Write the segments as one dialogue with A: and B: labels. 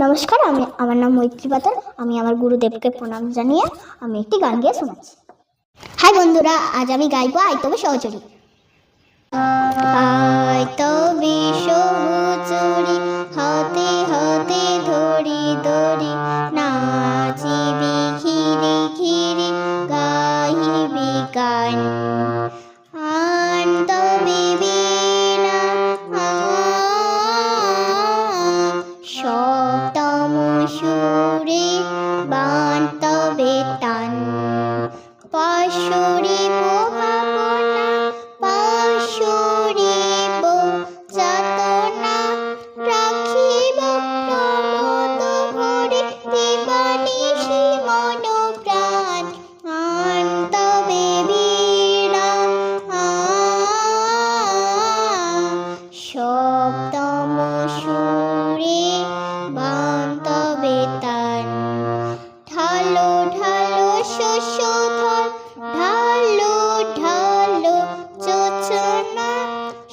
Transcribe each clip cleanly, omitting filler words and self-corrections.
A: নমস্কার, আমার নাম মৈত্রী পাতর। আমি আমার গুরুদেবকে প্রণাম জানিয়ে আমি একটি গান গিয়ে শোনাচ্ছি। হাই বন্ধুরা, আজ আমি গাইবো আই তবে সহচরী। আই তবে সহচরী, হাতে হাতে ধরি ধরি, নাচিবি ঘিরে ঘিরে, গাইবি গান। আন তবে বীণা, সপ্তম সুরে, বান তবে টান। পাশরিব ভাবনা, পাশরিব যাতনা, রাখিব প্রমোদ ভরে, দিবানিশি মন প্রাণ। আন তবে বীণা, সপ্তম সুরে, বান তবে টান। ঢালো ঢালো শস্যধর, ঢালো ঢালো যোছনা,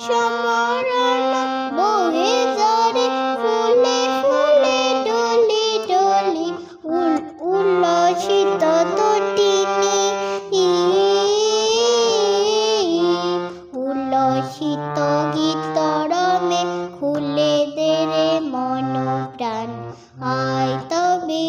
A: সমরণ বহে যারে, ফুলে ফুলে ডলি ডলি, উল্লসিত তটিনী, উল্লসিত গীতরমে, খুলে দে রে মন প্রাণ। আই তবে